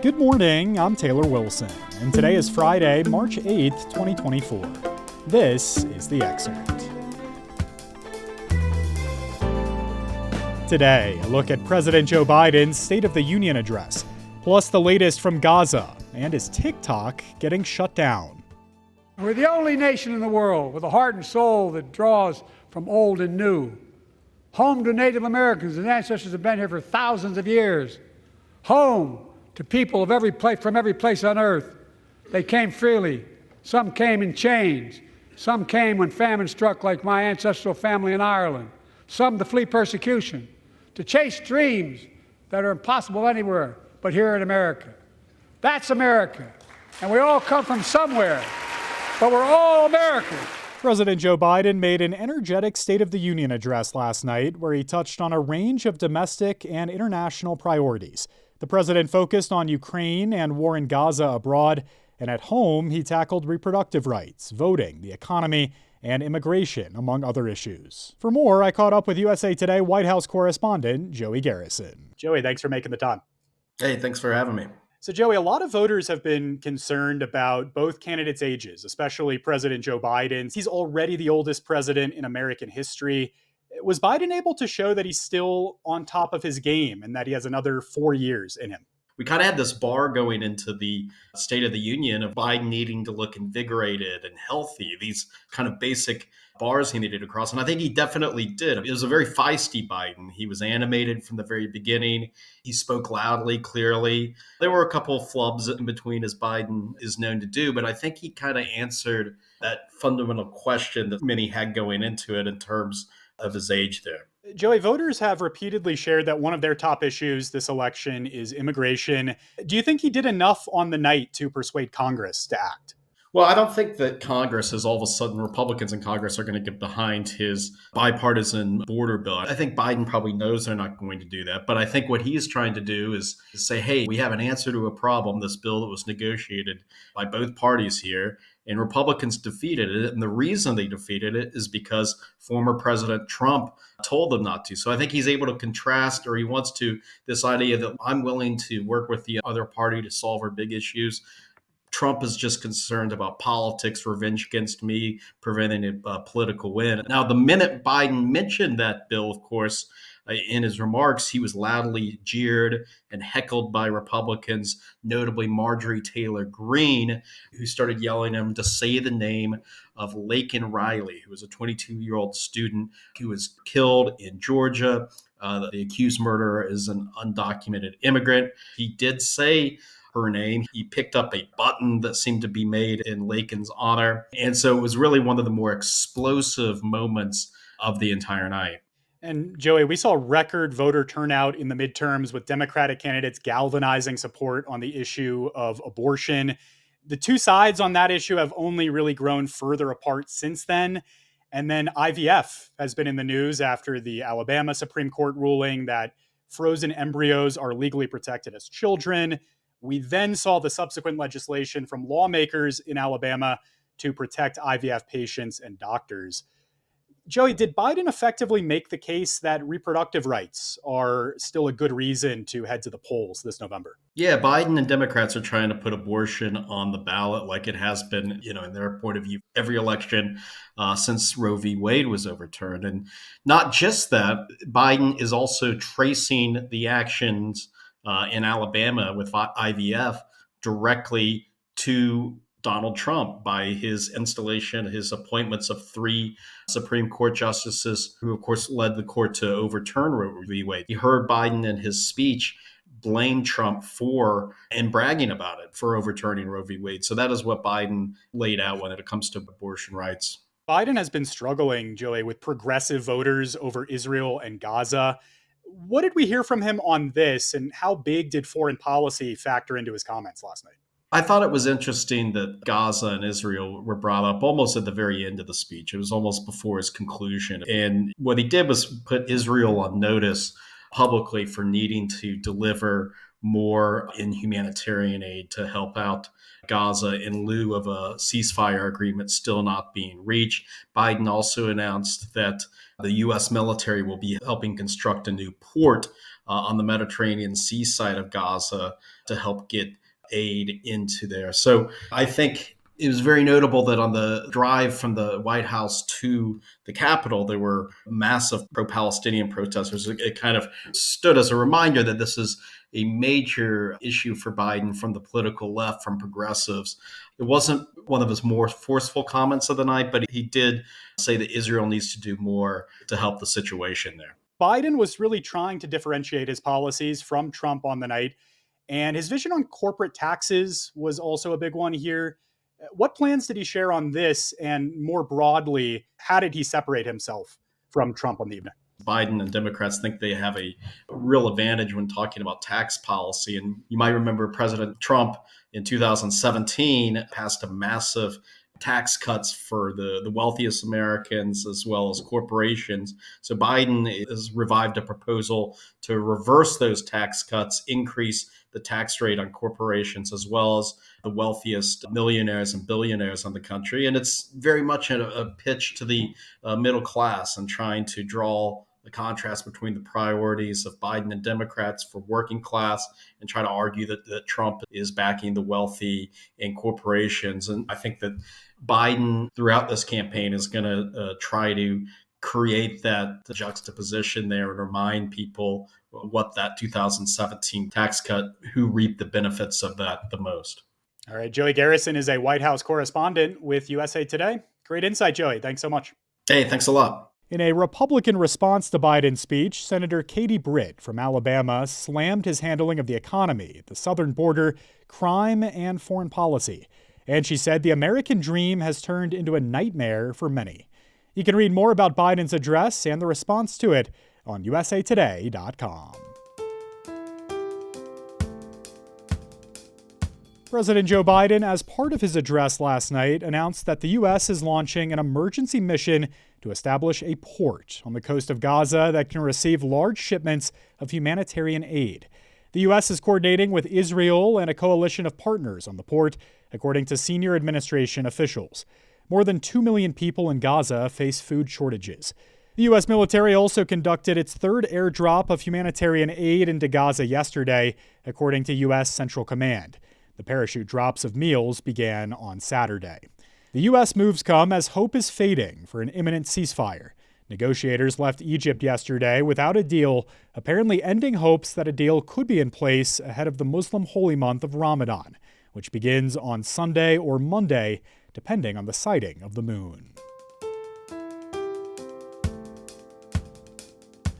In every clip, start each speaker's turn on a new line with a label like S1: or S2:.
S1: Good morning, I'm Taylor Wilson, and today is Friday, March 8th, 2024. This is the Excerpt. Today, a look at President Joe Biden's State of the Union address, plus the latest from Gaza, and is TikTok getting shut down?
S2: We're the only nation in the world with a heart and soul that draws from old and new. Home to Native Americans, whose ancestors have been here for thousands of years. Home to people of from every place on earth. They came freely. Some came in chains. Some came when famine struck, like my ancestral family in Ireland. Some to flee persecution, to chase dreams that are impossible anywhere but here in America. That's America. And we all come from somewhere, but we're all Americans.
S1: President Joe Biden made an energetic State of the Union address last night where he touched on a range of domestic and international priorities. The president focused on Ukraine and war in Gaza abroad, and at home he tackled reproductive rights, voting, the economy, and immigration, among other issues. For more, I caught up with USA Today White House correspondent Joey Garrison. Joey, thanks for making the time.
S3: Hey, thanks for having me.
S1: So, Joey, a lot of voters have been concerned about both candidates' ages, especially President Joe Biden's. He's already the oldest president in American history. Was Biden able to show that he's still on top of his game and that he has another 4 years in him?
S3: We kind of had this bar going into the State of the Union of Biden needing to look invigorated and healthy, these kind of basic bars he needed to cross. And I think he definitely did. It was a very feisty Biden. He was animated from the very beginning. He spoke loudly, clearly. There were a couple of flubs in between, as Biden is known to do, but I think he kind of answered that fundamental question that many had going into it in terms of his age there.
S1: Joey, voters have repeatedly shared that one of their top issues this election is immigration. Do you think he did enough on the night to persuade Congress to act?
S3: Well, I don't think that Congress is all of a sudden Republicans in Congress are going to get behind his bipartisan border bill. I think Biden probably knows they're not going to do that. But I think what he's trying to do is say, hey, we have an answer to a problem, this bill that was negotiated by both parties here. And Republicans defeated it. And the reason they defeated it is because former President Trump told them not to. So I think he's able to contrast, or he wants to, this idea that I'm willing to work with the other party to solve our big issues. Trump is just concerned about politics, revenge against me, preventing a political win. Now, the minute Biden mentioned that bill, of course, in his remarks, he was loudly jeered and heckled by Republicans, notably Marjorie Taylor Greene, who started yelling at him to say the name of Laken Riley, who was a 22-year-old student who was killed in Georgia. The accused murderer is an undocumented immigrant. He did say her name. He picked up a button that seemed to be made in Laken's honor. And so it was really one of the more explosive moments of the entire night.
S1: And Joey, we saw record voter turnout in the midterms with Democratic candidates galvanizing support on the issue of abortion. The two sides on that issue have only really grown further apart since then. And then IVF has been in the news after the Alabama Supreme Court ruling that frozen embryos are legally protected as children. We then saw the subsequent legislation from lawmakers in Alabama to protect IVF patients and doctors. Joey, did Biden effectively make the case that reproductive rights are still a good reason to head to the polls this November?
S3: Yeah, Biden and Democrats are trying to put abortion on the ballot like it has been, in their point of view, every election since Roe v. Wade was overturned. And not just that, Biden is also tracing the actions in Alabama with IVF directly to Donald Trump by his installation, his appointments of 3 Supreme Court justices who, of course, led the court to overturn Roe v. Wade. You heard Biden in his speech blame Trump for and bragging about it for overturning Roe v. Wade. So that is what Biden laid out when it comes to abortion rights.
S1: Biden has been struggling, Joey, with progressive voters over Israel and Gaza. What did we hear from him on this, and how big did foreign policy factor into his comments last night?
S3: I thought it was interesting that Gaza and Israel were brought up almost at the very end of the speech. It was almost before his conclusion. And what he did was put Israel on notice publicly for needing to deliver more in humanitarian aid to help out Gaza in lieu of a ceasefire agreement still not being reached. Biden also announced that the U.S. military will be helping construct a new port on the Mediterranean Sea side of Gaza to help get aid into there. So I think it was very notable that on the drive from the White House to the Capitol, there were massive pro Palestinian protesters. It kind of stood as a reminder that this is a major issue for Biden from the political left, from progressives. It wasn't one of his more forceful comments of the night, but he did say that Israel needs to do more to help the situation there.
S1: Biden was really trying to differentiate his policies from Trump on the night, and his vision on corporate taxes was also a big one here. What plans did he share on this? And more broadly, how did he separate himself from Trump on the evening?
S3: Biden and Democrats think they have a real advantage when talking about tax policy. And you might remember President Trump in 2017 passed a massive tax cuts for the wealthiest Americans as well as corporations. So Biden has revived a proposal to reverse those tax cuts, increase the tax rate on corporations as well as the wealthiest millionaires and billionaires in the country. And it's very much a pitch to the middle class and trying to draw the contrast between the priorities of Biden and Democrats for working class and try to argue that Trump is backing the wealthy and corporations. And I think that Biden throughout this campaign is going to try to create that juxtaposition there and remind people what that 2017 tax cut, who reaped the benefits of that the most.
S1: All right. Joey Garrison is a White House correspondent with USA Today. Great insight, Joey. Thanks so much.
S3: Hey, thanks a lot.
S1: In a Republican response to Biden's speech, Senator Katie Britt from Alabama slammed his handling of the economy, the southern border, crime, and foreign policy. And she said the American dream has turned into a nightmare for many. You can read more about Biden's address and the response to it on usatoday.com. President Joe Biden, as part of his address last night, announced that the U.S. is launching an emergency mission to establish a port on the coast of Gaza that can receive large shipments of humanitarian aid. The U.S. is coordinating with Israel and a coalition of partners on the port, according to senior administration officials. More than 2 million people in Gaza face food shortages. The U.S. military also conducted its third airdrop of humanitarian aid into Gaza yesterday, according to U.S. Central Command. The parachute drops of meals began on Saturday. The U.S. moves come as hope is fading for an imminent ceasefire. Negotiators left Egypt yesterday without a deal, apparently ending hopes that a deal could be in place ahead of the Muslim holy month of Ramadan, which begins on Sunday or Monday, depending on the sighting of the moon.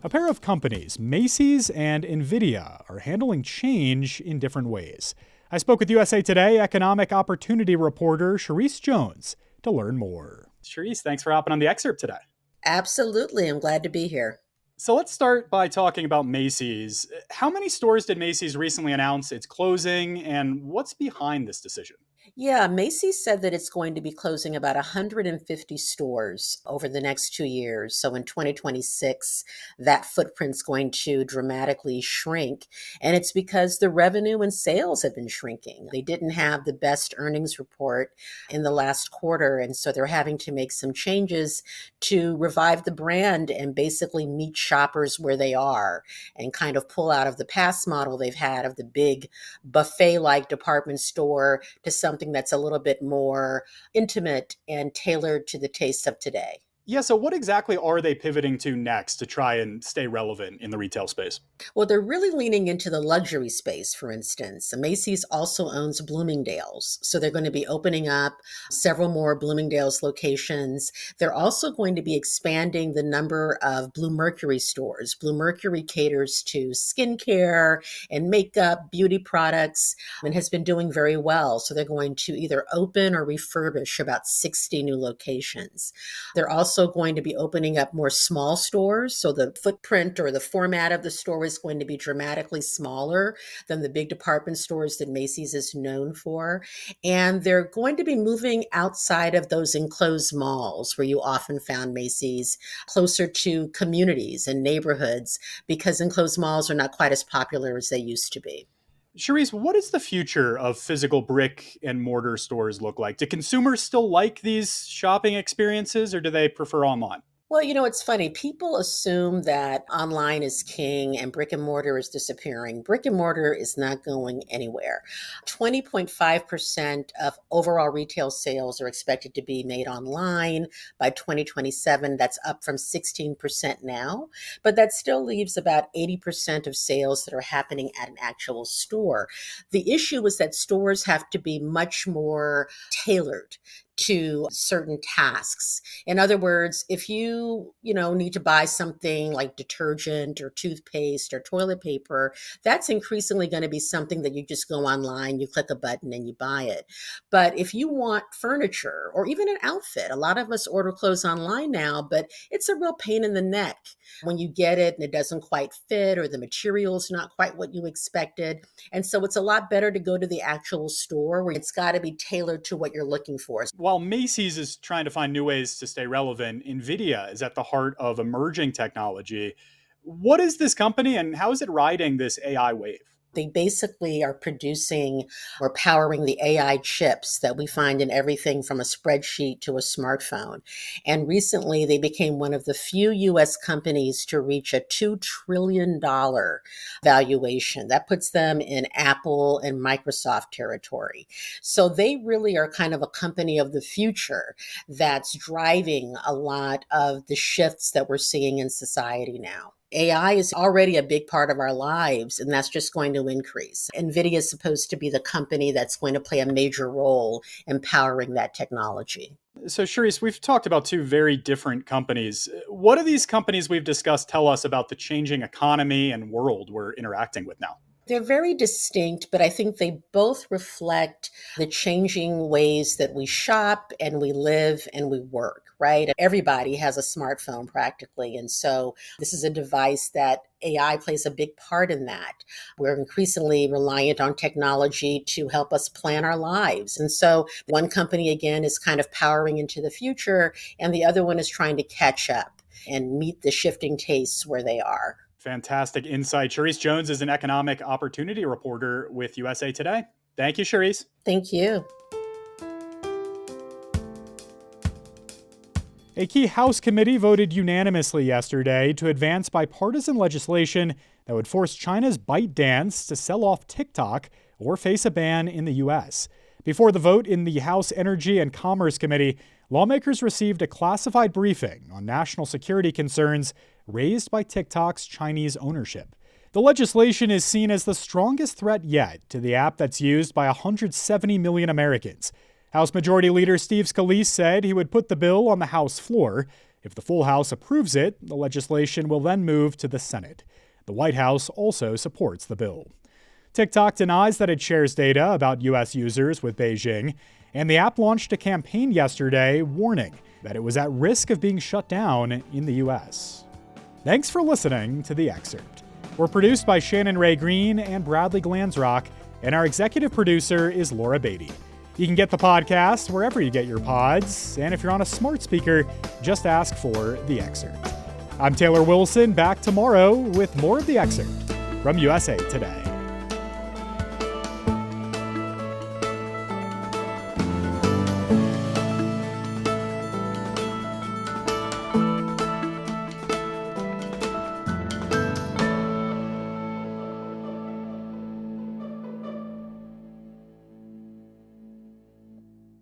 S1: A pair of companies, Macys and NVIDIA, are handling change in different ways. I spoke with USA Today economic opportunity reporter Charisse Jones to learn more. Charisse, thanks for hopping on the Excerpt today.
S4: Absolutely. I'm glad to be here.
S1: So let's start by talking about Macys. How many stores did Macys recently announce it's closing, and what's behind this decision?
S4: Yeah, Macy's said that it's going to be closing about 150 stores over the next 2 years. So in 2026, that footprint's going to dramatically shrink. And it's because the revenue and sales have been shrinking. They didn't have the best earnings report in the last quarter. And so they're having to make some changes to revive the brand and basically meet shoppers where they are and kind of pull out of the past model they've had of the big buffet-like department store to something that's a little bit more intimate and tailored to the tastes of today.
S1: Yeah, so what exactly are they pivoting to next to try and stay relevant in the retail space?
S4: Well, they're really leaning into the luxury space, for instance. Macy's also owns Bloomingdale's. So they're going to be opening up several more Bloomingdale's locations. They're also going to be expanding the number of Bluemercury stores. Bluemercury caters to skincare and makeup, beauty products, and has been doing very well. So they're going to either open or refurbish about 60 new locations. They're also going to be opening up more small stores. So the footprint or the format of the store is going to be dramatically smaller than the big department stores that Macy's is known for. And they're going to be moving outside of those enclosed malls where you often found Macy's, closer to communities and neighborhoods, because enclosed malls are not quite as popular as they used to be.
S1: Charisse, what does the future of physical brick and mortar stores look like? Do consumers still like these shopping experiences or do they prefer online?
S4: Well, it's funny. People assume that online is king and brick and mortar is disappearing. Brick and mortar is not going anywhere. 20.5% of overall retail sales are expected to be made online by 2027. That's up from 16% now, but that still leaves about 80% of sales that are happening at an actual store. The issue is that stores have to be much more tailored to certain tasks. In other words, if you need to buy something like detergent or toothpaste or toilet paper, that's increasingly going to be something that you just go online, you click a button and you buy it. But if you want furniture or even an outfit, a lot of us order clothes online now, but it's a real pain in the neck when you get it and it doesn't quite fit or the material's not quite what you expected. And so it's a lot better to go to the actual store where it's got to be tailored to what you're looking for.
S1: While Macys is trying to find new ways to stay relevant, NVIDIA is at the heart of emerging technology. What is this company and how is it riding this AI wave?
S4: They basically are producing or powering the AI chips that we find in everything from a spreadsheet to a smartphone. And recently, they became one of the few US companies to reach a $2 trillion valuation. That puts them in Apple and Microsoft territory. So they really are kind of a company of the future that's driving a lot of the shifts that we're seeing in society now. AI is already a big part of our lives, and that's just going to increase. NVIDIA is supposed to be the company that's going to play a major role in powering that technology.
S1: So, Charisse, we've talked about two very different companies. What do these companies we've discussed tell us about the changing economy and world we're interacting with now?
S4: They're very distinct, but I think they both reflect the changing ways that we shop and we live and we work, right? Everybody has a smartphone practically. And so this is a device that AI plays a big part in that. We're increasingly reliant on technology to help us plan our lives. And so one company, again, is kind of powering into the future, and the other one is trying to catch up and meet the shifting tastes where they are.
S1: Fantastic insight. Charisse Jones is an economic opportunity reporter with USA Today. Thank you, Charisse.
S4: Thank you.
S1: A key House committee voted unanimously yesterday to advance bipartisan legislation that would force China's ByteDance to sell off TikTok or face a ban in the U.S. Before the vote in the House Energy and Commerce Committee, lawmakers received a classified briefing on national security concerns raised by TikTok's Chinese ownership. The legislation is seen as the strongest threat yet to the app that's used by 170 million Americans. House Majority Leader Steve Scalise said he would put the bill on the House floor. If the full House approves it, the legislation will then move to the Senate. The White House also supports the bill. TikTok denies that it shares data about U.S. users with Beijing, and the app launched a campaign yesterday warning that it was at risk of being shut down in the U.S. Thanks for listening to The Excerpt. We're produced by Shannon Ray Green and Bradley Glansrock, and our executive producer is Laura Beatty. You can get the podcast wherever you get your pods, and if you're on a smart speaker, just ask for The Excerpt. I'm Taylor Wilson, back tomorrow with more of The Excerpt from USA Today.